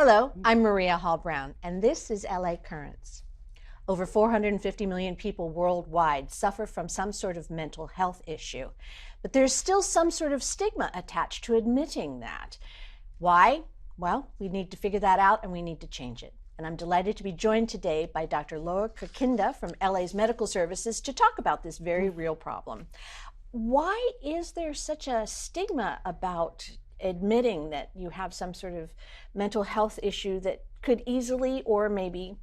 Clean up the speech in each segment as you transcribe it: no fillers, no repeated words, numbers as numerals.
Hello, I'm Maria Hall Brown, and this is LA Currents. Over 450 million people worldwide suffer from some sort of mental health issue, but there's still some sort of stigma attached to admitting that. Why? Well, we need to figure that out and we need to change it. And I'm delighted to be joined today by Dr. Kokinda from LA's Medical Services to talk about this very real problem. Why is there such a stigma about admitting that you have some sort of mental health issue that could easily or maybe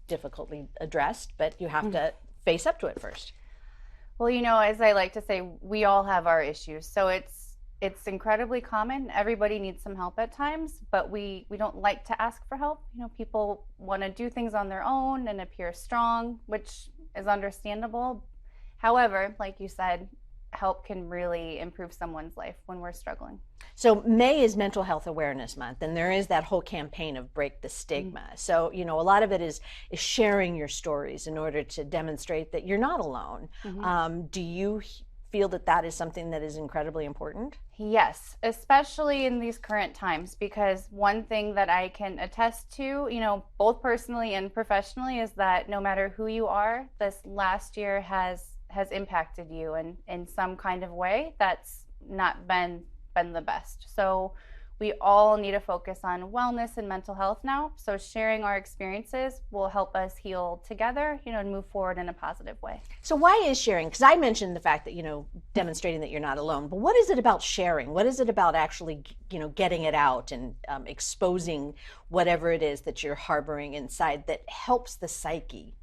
difficultly addressed, but you have to face up to it first? Well, you know, as I like to say, we all have our issues. So it's incredibly common. Everybody needs some help at times, but we don't like to ask for help. You know, people want to do things on their own and appear strong, which is understandable. However, like you said, help can really improve someone's life when we're struggling. So May is Mental Health Awareness Month, and there is that whole campaign of Break the Stigma. So, you know, a lot of it is sharing your stories in order to demonstrate that you're not alone. Do you feel that that is something that is incredibly important? Yes, especially in these current times, because one thing that I can attest to, you know, both personally and professionally, is that no matter who you are, this last year has impacted you in some kind of way that's not been the best. So we all need to focus on wellness and mental health now. So sharing our experiences will help us heal together, you know, and move forward in a positive way. So why is sharing? Because I mentioned the fact that, you know, demonstrating that you're not alone, but what is it about sharing? What is it about actually, you know, getting it out and exposing whatever it is that you're harboring inside that helps the psyche?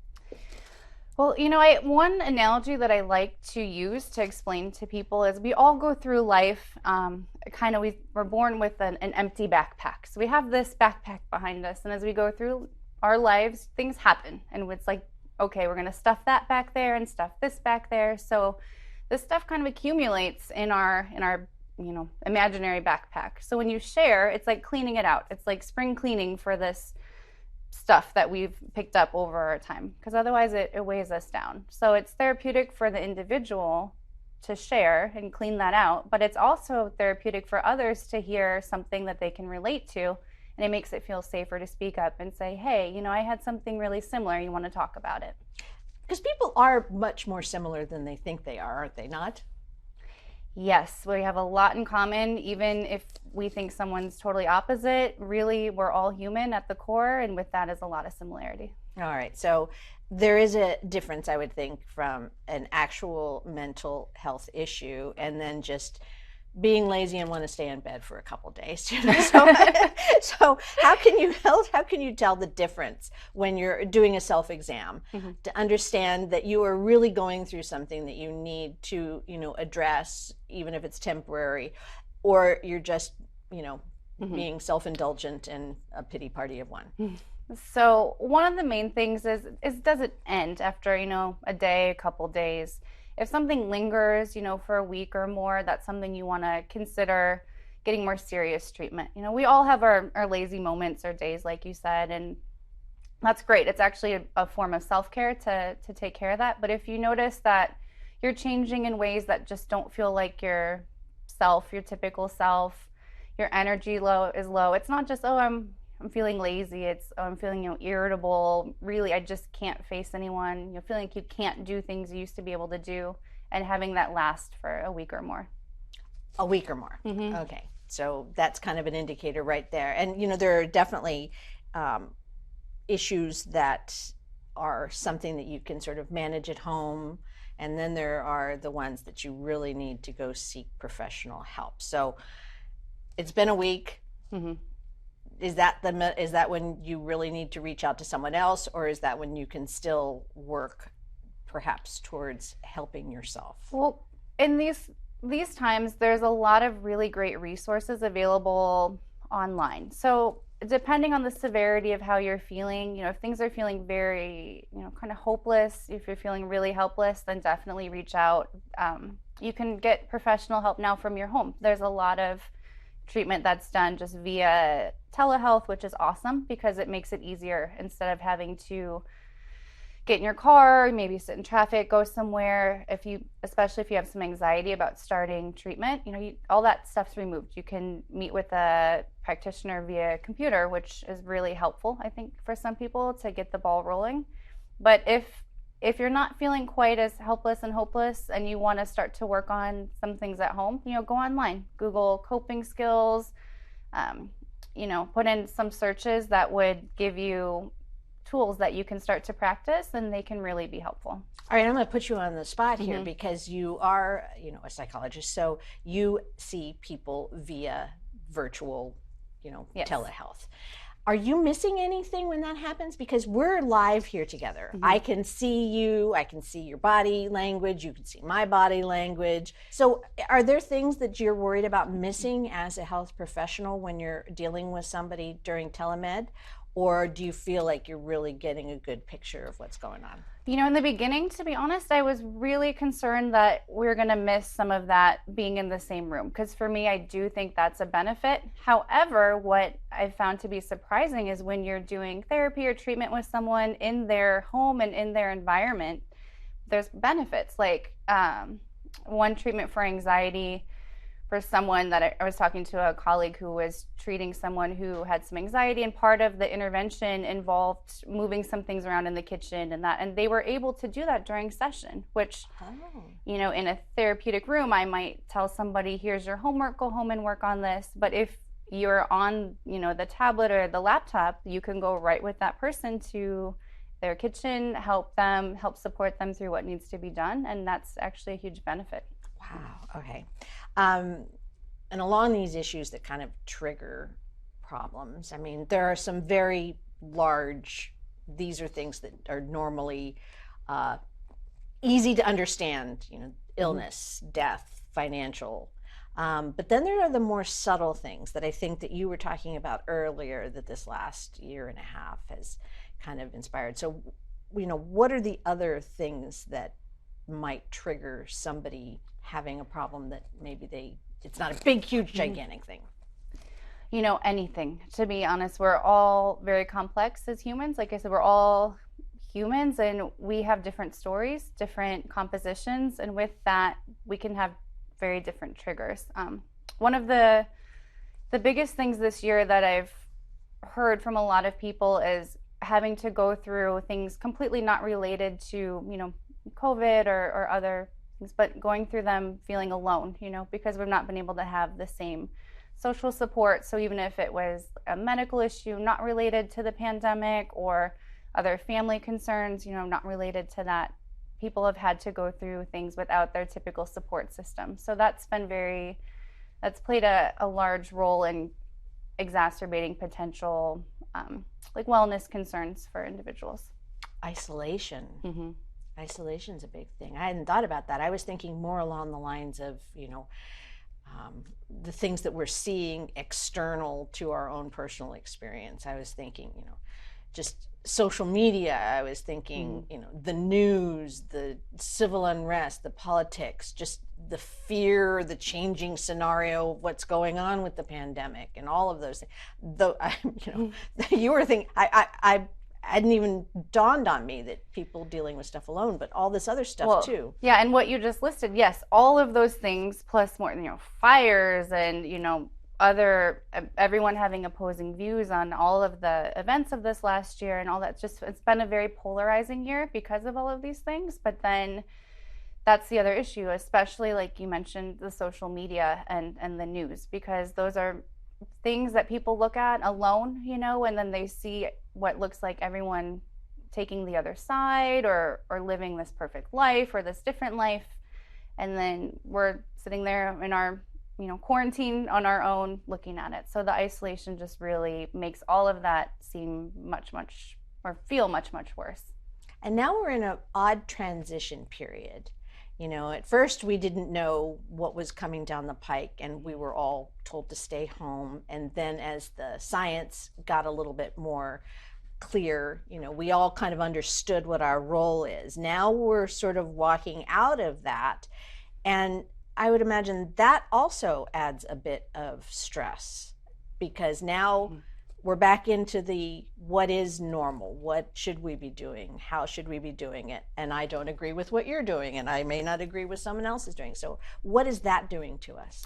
Well, you know, one analogy that I like to use to explain to people is we all go through life, we're born with an empty backpack. So we have this backpack behind us, and as we go through our lives, things happen. And it's like, okay, we're going to stuff that back there and stuff this back there. So this stuff kind of accumulates in our you know, imaginary backpack. So when you share, it's like cleaning it out. It's like spring cleaning for this stuff that we've picked up over our time, because otherwise it weighs us down. So it's therapeutic for the individual to share and clean that out, but it's also therapeutic for others to hear something that they can relate to, and it makes it feel safer to speak up and say, hey, you know, I had something really similar, you want to talk about it? Because people are much more similar than they think they are, aren't they not? Yes, we have a lot in common. Even if we think someone's totally opposite, really, we're all human at the core, and with that is a lot of similarity. All right, so there is a difference, I would think, from an actual mental health issue and then just being lazy and want to stay in bed for a couple days. You know? So how can you tell the difference when you're doing a self-exam to understand that you are really going through something that you need to, you know, address, even if it's temporary, or you're just, you know, being self-indulgent and a pity party of one? So one of the main things is does it end after, you know, a day, a couple days? If something lingers, you know, for a week or more, that's something you want to consider getting more serious treatment. You know, we all have our lazy moments or days, like you said, and that's great. It's actually a form of self-care to take care of that. But if you notice that you're changing in ways that just don't feel like your typical self, your energy is low. It's not just, oh, I'm feeling lazy. It's, oh, I'm feeling, you know, irritable. Really, I just can't face anyone. You're feeling like you can't do things you used to be able to do, and having that last for a week or more. A week or more. Okay. So that's kind of an indicator right there. And, you know, there are definitely issues that are something that you can sort of manage at home. And then there are the ones that you really need to go seek professional help. So it's been a week. Is that when you really need to reach out to someone else, or is that when you can still work perhaps towards helping yourself? Well, in these times, there's a lot of really great resources available online. So depending on the severity of how you're feeling, you know, if things are feeling very, you know, kind of hopeless, if you're feeling really helpless, then definitely reach out. You can get professional help now from your home. There's a lot of treatment that's done just via telehealth, which is awesome because it makes it easier instead of having to get in your car, maybe sit in traffic, go somewhere. Especially if you have some anxiety about starting treatment, all that stuff's removed. You can meet with a practitioner via computer, which is really helpful, I think, for some people to get the ball rolling. But if you're not feeling quite as helpless and hopeless and you want to start to work on some things at home, go online, Google coping skills, put in some searches that would give you tools that you can start to practice, and they can really be helpful. All right, I'm going to put you on the spot here because you are, a psychologist, so you see people via virtual, Yes. telehealth. Are you missing anything when that happens? Because we're live here together. I can see you, I can see your body language, you can see my body language. So are there things that you're worried about missing as a health professional when you're dealing with somebody during telemed? Or do you feel like you're really getting a good picture of what's going on? In the beginning, to be honest, I was really concerned that we're going to miss some of that being in the same room. Because for me, I do think that's a benefit. However, what I found to be surprising is when you're doing therapy or treatment with someone in their home and in their environment, there's benefits. Like one treatment for anxiety for someone that I was talking to a colleague who was treating someone who had some anxiety, and part of the intervention involved moving some things around in the kitchen and they were able to do that during session, which, in a therapeutic room, I might tell somebody, here's your homework, go home and work on this. But if you're on, the tablet or the laptop, you can go right with that person to their kitchen, help support them through what needs to be done. And that's actually a huge benefit. Wow, okay. And along these issues that kind of trigger problems, I mean, there are some very large, these are things that are normally easy to understand, illness, death, financial. But then there are the more subtle things that I think that you were talking about earlier that this last year and a half has kind of inspired. So, what are the other things that might trigger somebody having a problem that maybe it's not a big, huge, gigantic thing? Anything. To be honest, we're all very complex as humans. Like I said, we're all humans and we have different stories, different compositions, and with that, we can have very different triggers. One of the biggest things this year that I've heard from a lot of people is having to go through things completely not related to, COVID or other things, but going through them feeling alone, because we've not been able to have the same social support. So even if it was a medical issue not related to the pandemic or other family concerns, not related to that, people have had to go through things without their typical support system. So that's played a large role in exacerbating potential like wellness concerns for individuals. Isolation. Isolation's a big thing. I hadn't thought about that. I was thinking more along the lines of, the things that we're seeing external to our own personal experience. I was thinking, just social media. I was thinking, the news, the civil unrest, the politics, just the fear, the changing scenario of what's going on with the pandemic and all of those things. Though, you were thinking, I hadn't even dawned on me that people dealing with stuff alone, but all this other stuff too. Yeah, and what you just listed, yes, all of those things plus more, fires and, everyone having opposing views on all of the events of this last year and all that. It's been a very polarizing year because of all of these things. But then that's the other issue, especially like you mentioned, the social media and the news, because those are things that people look at alone, and then they see what looks like everyone taking the other side or living this perfect life or this different life. And then we're sitting there in our, quarantine on our own looking at it. So the isolation just really makes all of that seem feel much worse. And now we're in an odd transition period. At first we didn't know what was coming down the pike and we were all told to stay home. And then as the science got a little bit more clear, we all kind of understood what our role is. Now we're sort of walking out of that. And I would imagine that also adds a bit of stress because now we're back into the what is normal, what should we be doing, how should we be doing it, and I don't agree with what you're doing, and I may not agree with someone else is doing. So what is that doing to us?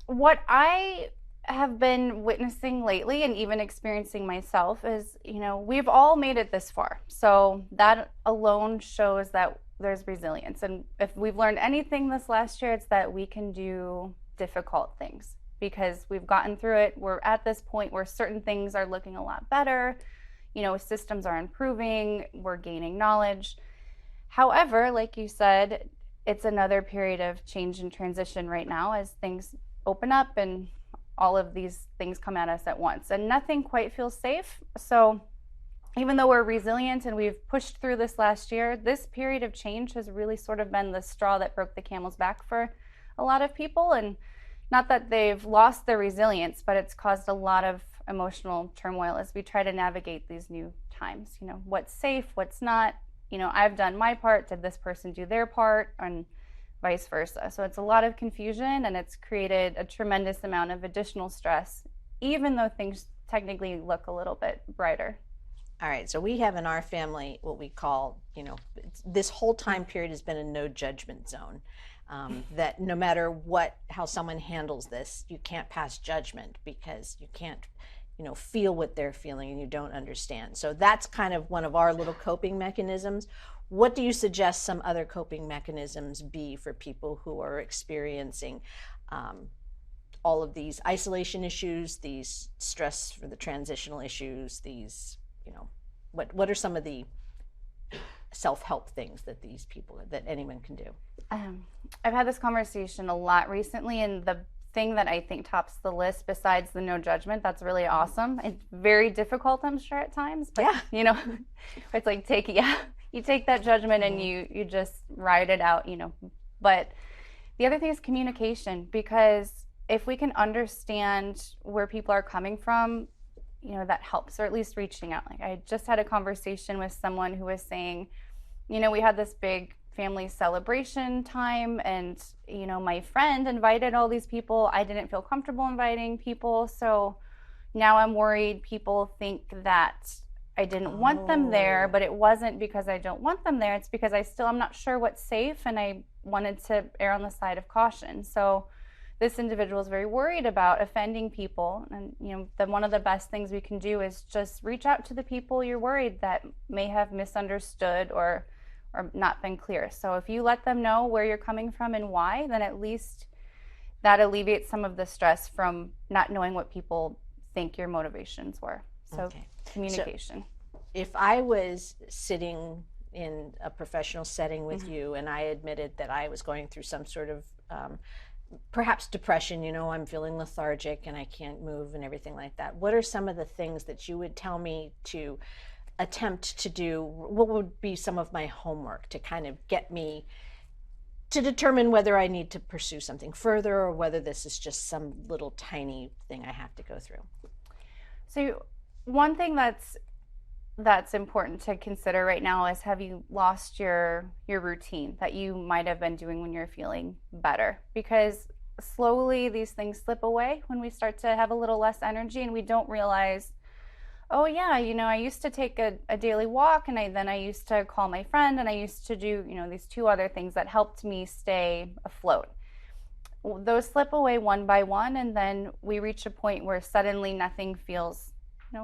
What I have been witnessing lately and even experiencing myself is, we've all made it this far. So that alone shows that there's resilience. And if we've learned anything this last year, it's that we can do difficult things because we've gotten through it. We're at this point where certain things are looking a lot better. Systems are improving, we're gaining knowledge. However, like you said, it's another period of change and transition right now as things open up and all of these things come at us at once, and nothing quite feels safe. So even though we're resilient and we've pushed through this last year, this period of change has really sort of been the straw that broke the camel's back for a lot of people. And not that they've lost their resilience, but it's caused a lot of emotional turmoil as we try to navigate these new times. What's safe, what's not. I've done my part, did this person do their part, and vice versa. So it's a lot of confusion, and it's created a tremendous amount of additional stress, even though things technically look a little bit brighter. All right, so we have in our family what we call, this whole time period has been a no judgment zone. That no matter how someone handles this, you can't pass judgment because you can't, feel what they're feeling and you don't understand. So that's kind of one of our little coping mechanisms. What do you suggest some other coping mechanisms be for people who are experiencing all of these isolation issues, these stress for the transitional issues, these, what are some of the self-help things that that anyone can do? I've had this conversation a lot recently, and the thing that I think tops the list besides the no judgment, that's really awesome. It's very difficult, I'm sure, at times, but it's like you take that judgment and you just ride it out, But the other thing is communication, because if we can understand where people are coming from, that helps, or at least reaching out. Like I just had a conversation with someone who was saying, we had this big family celebration time, and my friend invited all these people. I didn't feel comfortable inviting people, so now I'm worried people think that I didn't want them there, but it wasn't because I don't want them there. It's because I'm not sure what's safe, and I wanted to err on the side of caution. So this individual is very worried about offending people, and one of the best things we can do is just reach out to the people you're worried that may have misunderstood or not been clear. So if you let them know where you're coming from and why, then at least that alleviates some of the stress from not knowing what people think your motivations were. So communication. So if I was sitting in a professional setting with you and I admitted that I was going through some sort of perhaps depression, I'm feeling lethargic and I can't move and everything like that, what are some of the things that you would tell me to attempt to do? What would be some of my homework to kind of get me to determine whether I need to pursue something further or whether this is just some little tiny thing I have to go through? So one thing that's important to consider right now is, have you lost your routine that you might have been doing when you're feeling better? Because slowly these things slip away when we start to have a little less energy and we don't realize, oh yeah, I used to take a daily walk, and then I used to call my friend, and I used to do, these two other things that helped me stay afloat. Those slip away one by one, and then we reach a point where suddenly nothing feels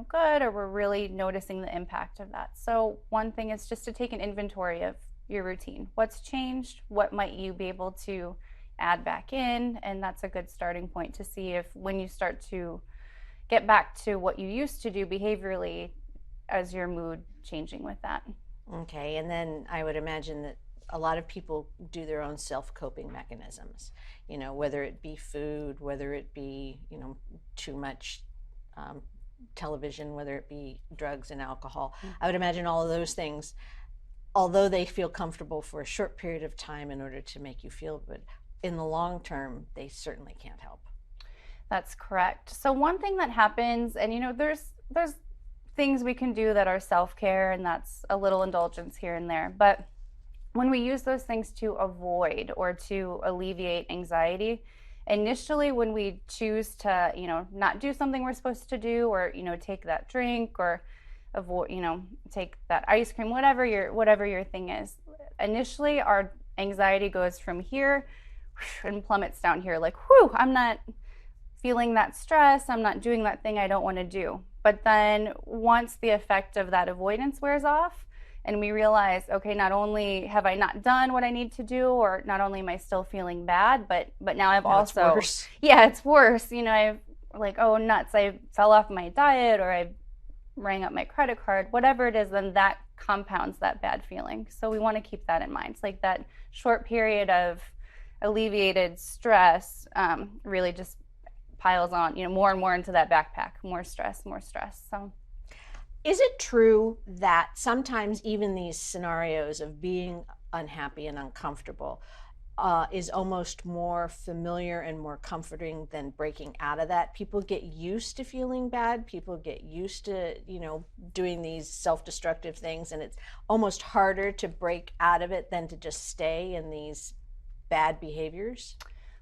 good, or we're really noticing the impact of that. So one thing is just to take an inventory of your routine. What's changed? What might you be able to add back in? And that's a good starting point to see if, when you start to get back to what you used to do behaviorally, as your mood changing with that. Okay, and then I would imagine that a lot of people do their own self-coping mechanisms, whether it be food, whether it be, too much television, whether it be drugs and alcohol. I would imagine all of those things, although they feel comfortable for a short period of time in order to make you feel good, in the long term, they certainly can't help. That's correct. So one thing that happens, and there's things we can do that are self-care, and that's a little indulgence here and there, but when we use those things to avoid or to alleviate anxiety, initially when we choose to, not do something we're supposed to do, or, take that drink, or avoid, take that ice cream, whatever your thing is, initially our anxiety goes from here and plummets down here, like, whew, I'm not feeling that stress, I'm not doing that thing I don't want to do. But then once the effect of that avoidance wears off, and we realize, okay, not only have I not done what I need to do, or not only am I still feeling bad, but now I've also, it's worse. Yeah, it's worse. I've like, oh nuts, I fell off my diet, or I rang up my credit card, whatever it is, then that compounds that bad feeling. So we want to keep that in mind. It's like that short period of alleviated stress really just piles on, more and more into that backpack, more stress. So is it true that sometimes even these scenarios of being unhappy and uncomfortable is almost more familiar and more comforting than breaking out of that? People get used to feeling bad. People get used to, doing these self-destructive things, and it's almost harder to break out of it than to just stay in these bad behaviors.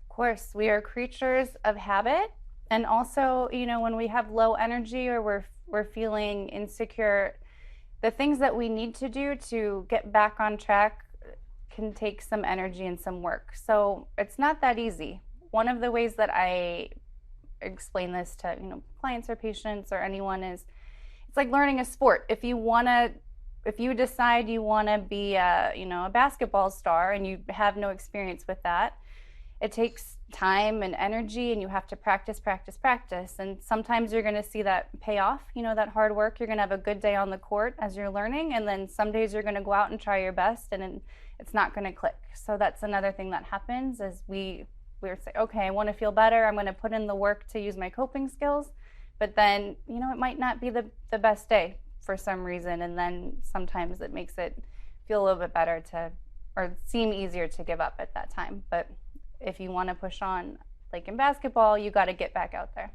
Of course, we are creatures of habit. And also, when we have low energy, or we're feeling insecure, the things that we need to do to get back on track can take some energy and some work. So it's not that easy. One of the ways that I explain this to, clients or patients or anyone is, it's like learning a sport. If you decide you want to be a basketball star, and you have no experience with that, it takes time and energy, and you have to practice. And sometimes you're going to see that pay off, that hard work. You're going to have a good day on the court as you're learning. And then some days you're going to go out and try your best, and it's not going to click. So that's another thing that happens, is we're saying, okay, I want to feel better. I'm going to put in the work to use my coping skills. But then, it might not be the best day for some reason. And then sometimes it makes it feel a little bit better or seem easier to give up at that time. But if you want to push on, like in basketball, you got to get back out there.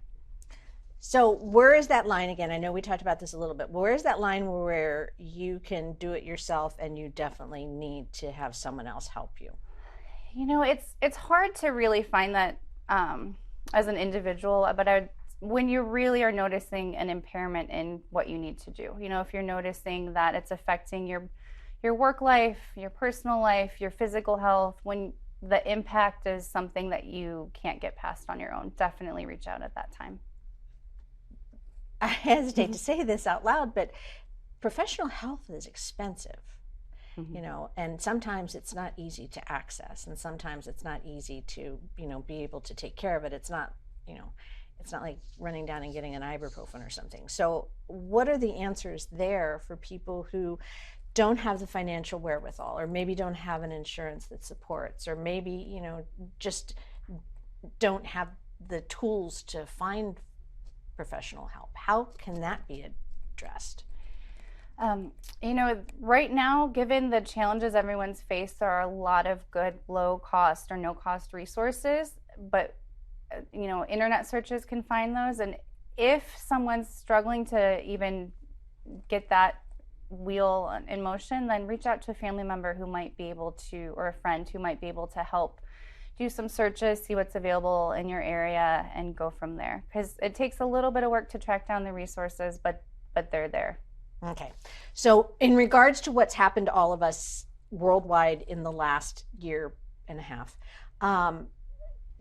So where is that line again? I know we talked about this a little bit. Where is that line where you can do it yourself and you definitely need to have someone else help you? It's hard to really find that as an individual, but when you really are noticing an impairment in what you need to do, if you're noticing that it's affecting your work life, your personal life, your physical health, when the impact is something that you can't get past on your own, definitely reach out at that time. I hesitate to say this out loud, but professional health is expensive, and sometimes it's not easy to access, and sometimes it's not easy to, be able to take care of it. It's not, it's not like running down and getting an ibuprofen or something. So what are the answers there for people who don't have the financial wherewithal, or maybe don't have an insurance that supports, or maybe, just don't have the tools to find professional help? How can that be addressed? Right now, given the challenges everyone's faced, there are a lot of good low cost or no cost resources, but internet searches can find those. And if someone's struggling to even get that wheel in motion, then reach out to a family member who might be able to, or a friend who might be able to help do some searches, see what's available in your area, and go from there. Because it takes a little bit of work to track down the resources, but they're there. Okay. So in regards to what's happened to all of us worldwide in the last year and a half,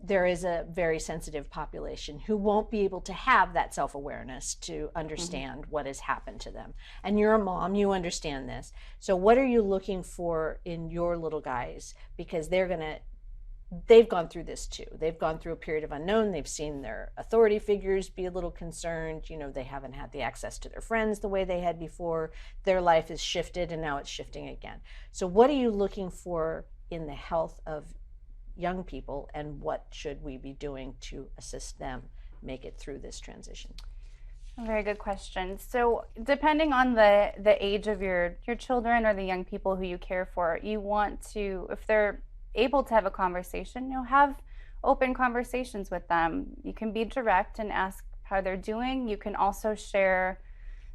there is a very sensitive population who won't be able to have that self-awareness to understand what has happened to them. And you're a mom, you understand this. So what are you looking for in your little guys? Because they've gone through this too. They've gone through a period of unknown. They've seen their authority figures be a little concerned. They haven't had the access to their friends the way they had before. Their life is shifted, and now it's shifting again. So what are you looking for in the health of young people, and what should we be doing to assist them make it through this transition? A very good question. So depending on the age of your children or the young people who you care for, you want to, if they're able to have a conversation, have open conversations with them. You can be direct and ask how they're doing. You can also share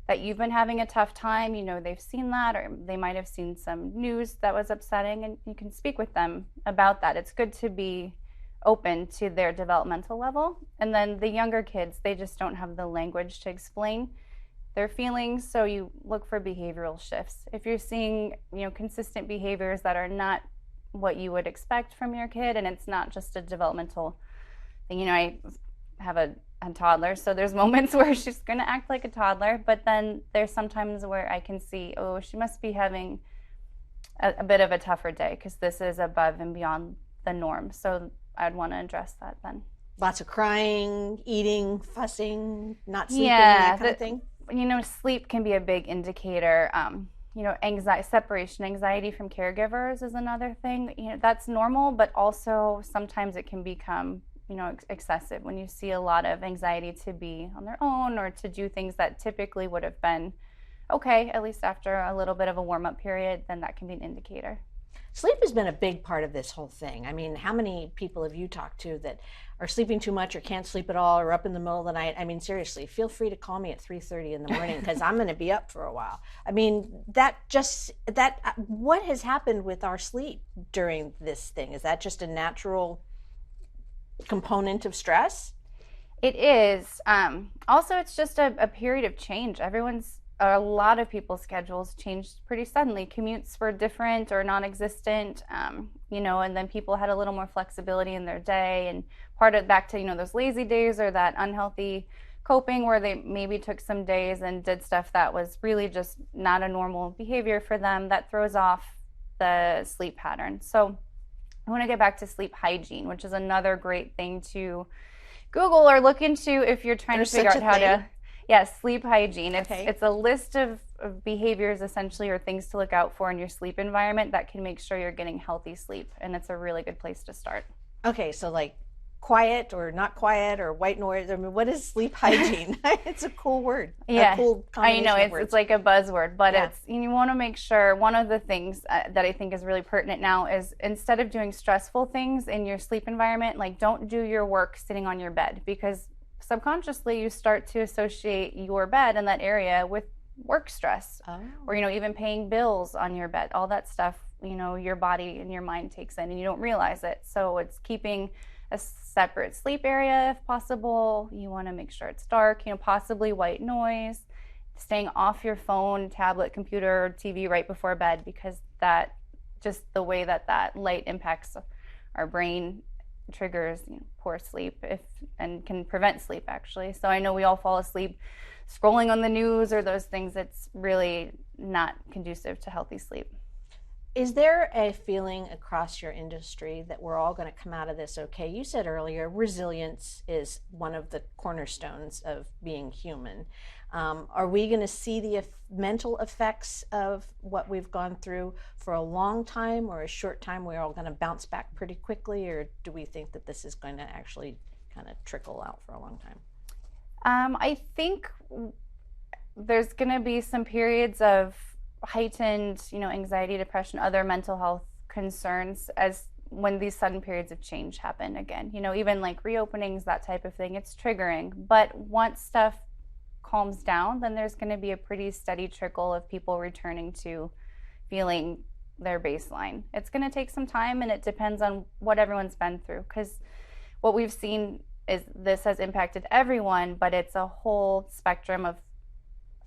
that you've been having a tough time, they've seen that, or they might have seen some news that was upsetting, and you can speak with them about that. It's good to be open to their developmental level. And then the younger kids, they just don't have the language to explain their feelings, so you look for behavioral shifts. If you're seeing, consistent behaviors that are not what you would expect from your kid, and it's not just a developmental thing. I have a toddler, so there's moments where she's going to act like a toddler, but then there's sometimes where I can see, oh, she must be having a bit of a tougher day because this is above and beyond the norm. So I'd want to address that then. Lots of crying, eating, fussing, not sleeping, that kind of thing. Sleep can be a big indicator. Separation anxiety from caregivers is another thing. That's normal, but also sometimes it can become, excessive when you see a lot of anxiety to be on their own or to do things that typically would have been okay, at least after a little bit of a warm-up period, then that can be an indicator. Sleep has been a big part of this whole thing. I mean, how many people have you talked to that are sleeping too much or can't sleep at all or up in the middle of the night? I mean, seriously, feel free to call me at 3:30 in the morning because I'm going to be up for a while. I mean, what has happened with our sleep during this thing? Is that just a natural component of stress? It is. Also, it's just a period of change. A lot of people's schedules changed pretty suddenly. Commutes were different or non-existent, and then people had a little more flexibility in their day, and part of back to, those lazy days or that unhealthy coping where they maybe took some days and did stuff that was really just not a normal behavior for them that throws off the sleep pattern. So I want to get back to sleep hygiene, which is another great thing to Google or look into if you're trying to figure out how to. Yes, sleep hygiene. It's a list of behaviors essentially or things to look out for in your sleep environment that can make sure you're getting healthy sleep, and it's a really good place to start. Okay, so like quiet or not quiet or white noise. I mean, what is sleep hygiene? It's a cool word. Yeah, a cool combination of words. It's like a buzzword, but you want to make sure. One of the things that I think is really pertinent now is instead of doing stressful things in your sleep environment, like don't do your work sitting on your bed, because subconsciously you start to associate your bed in that area with work stress. Or even paying bills on your bed, all that stuff your body and your mind takes in and you don't realize it. So it's keeping a separate sleep area if possible. You want to make sure it's dark, possibly white noise, staying off your phone, tablet, computer, or TV right before bed, because that just the way that light impacts our brain triggers poor sleep and can prevent sleep actually. So I know we all fall asleep scrolling on the news or those things. It's really not conducive to healthy sleep. Is there a feeling across your industry that we're all going to come out of this okay? You said earlier resilience is one of the cornerstones of being human. Are we going to see the mental effects of what we've gone through for a long time or a short time? We're all going to bounce back pretty quickly, or do we think that this is going to actually kind of trickle out for a long time? I think there's going to be some periods of heightened, anxiety, depression, other mental health concerns as when these sudden periods of change happen again. Even like reopenings, that type of thing, it's triggering. But once stuff calms down, then there's going to be a pretty steady trickle of people returning to feeling their baseline. It's going to take some time, and it depends on what everyone's been through, because what we've seen is this has impacted everyone, but it's a whole spectrum of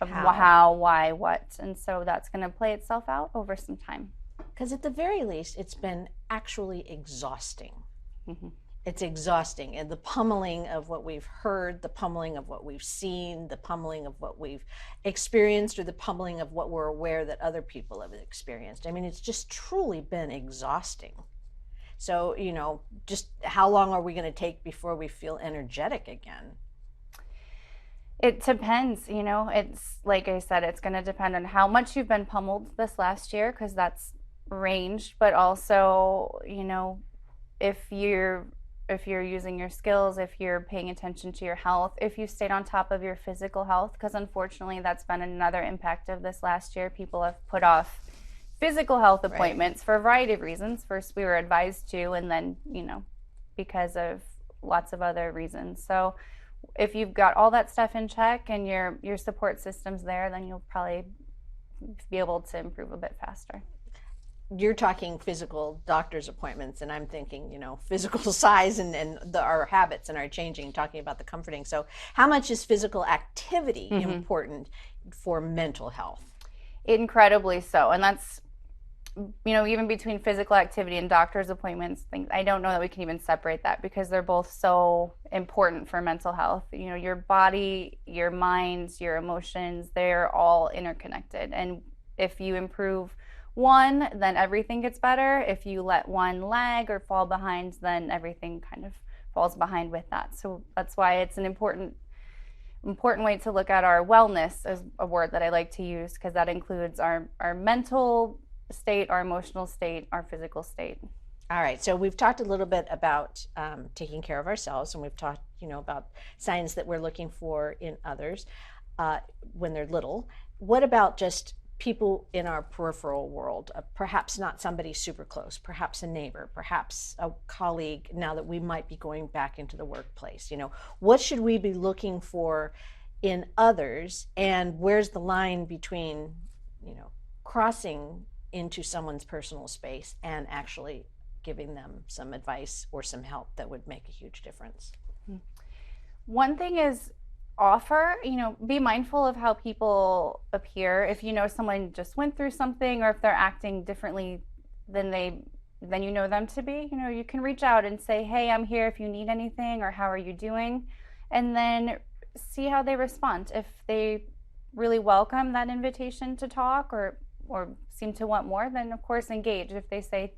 how, why, what, and so that's going to play itself out over some time. Because at the very least, it's been actually exhausting. Mm-hmm. It's exhausting, and the pummeling of what we've heard, the pummeling of what we've seen, the pummeling of what we've experienced, or the pummeling of what we're aware that other people have experienced. I mean, it's just truly been exhausting. So, just how long are we going to take before we feel energetic again? It depends, it's like I said, it's going to depend on how much you've been pummeled this last year, because that's ranged, but also, if you're using your skills, if you're paying attention to your health, if you stayed on top of your physical health, because unfortunately that's been another impact of this last year. People have put off physical health appointments for a variety of reasons. First, we were advised to, and then, because of lots of other reasons. So if you've got all that stuff in check and your support system's there, then you'll probably be able to improve a bit faster. you're talking physical doctor's appointments, and I'm thinking, physical size and our habits and our changing, talking about the comforting. So how much is physical activity important for mental health? Incredibly so. And that's, even between physical activity and doctor's appointments, things, I don't know that we can even separate that because they're both so important for mental health. Your body, your mind, your emotions, they're all interconnected. And if you improve one, then everything gets better. If you let one lag or fall behind, then everything kind of falls behind with that. So that's why it's an important way to look at our wellness, as a word that I like to use, because that includes our mental state, our emotional state, our physical state. All right, so we've talked a little bit about taking care of ourselves, and we've talked, about signs that we're looking for in others when they're little. What about just people in our peripheral world, perhaps not somebody super close, perhaps a neighbor, perhaps a colleague, now that we might be going back into the workplace? What should we be looking for in others, and where's the line between, crossing into someone's personal space and actually giving them some advice or some help that would make a huge difference? One thing is be mindful of how people appear. If someone just went through something, or if they're acting differently than you know them to be, you can reach out and say, hey, I'm here if you need anything, or how are you doing? And then see how they respond. If they really welcome that invitation to talk or seem to want more, then of course engage. If they say,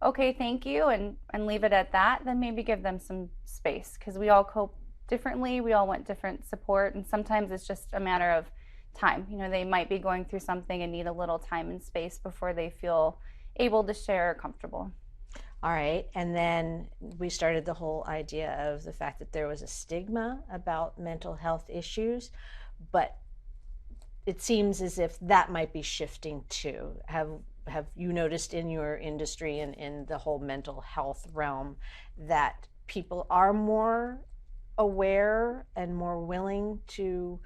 okay, thank you, and leave it at that, then maybe give them some space, because we all cope differently. We all want different support, and sometimes it's just a matter of time. They might be going through something and need a little time and space before they feel able to share or comfortable. All right, and then we started the whole idea of the fact that there was a stigma about mental health issues, but it seems as if that might be shifting too. Have you noticed in your industry and in the whole mental health realm that people are more aware and more willing to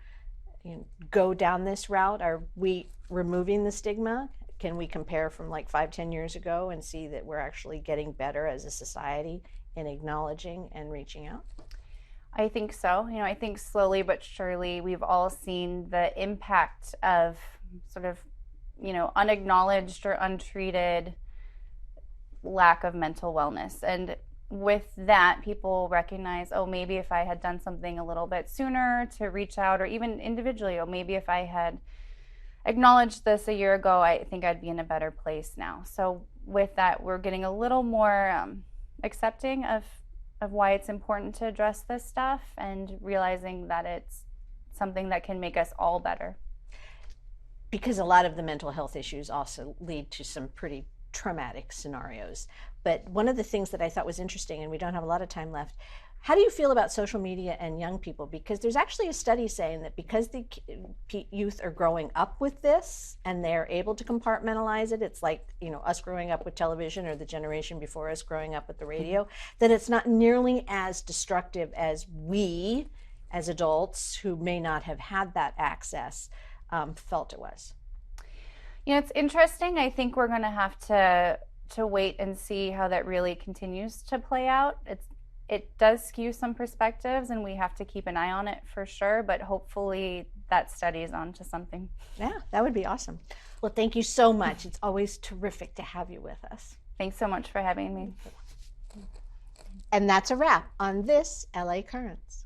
go down this route? Are we removing the stigma? Can we compare from like 5-10 years ago and see that we're actually getting better as a society in acknowledging and reaching out? I think so. I think slowly but surely we've all seen the impact of sort of, unacknowledged or untreated lack of mental wellness. And with that, people recognize, oh, maybe if I had done something a little bit sooner to reach out, or even individually, oh, maybe if I had acknowledged this a year ago, I think I'd be in a better place now. So with that, we're getting a little more accepting of why it's important to address this stuff, and realizing that it's something that can make us all better. Because a lot of the mental health issues also lead to some pretty traumatic scenarios. But one of the things that I thought was interesting, and we don't have a lot of time left, how do you feel about social media and young people? Because there's actually a study saying that because the youth are growing up with this and they're able to compartmentalize it, it's like, us growing up with television, or the generation before us growing up with the radio, that it's not nearly as destructive as we, as adults who may not have had that access, felt it was. It's interesting. I think we're going to have to wait and see how that really continues to play out. It does skew some perspectives, and we have to keep an eye on it for sure, but hopefully that study is on to something. Yeah, that would be awesome. Well, thank you so much. It's always terrific to have you with us. Thanks so much for having me. And that's a wrap on this LA Currents.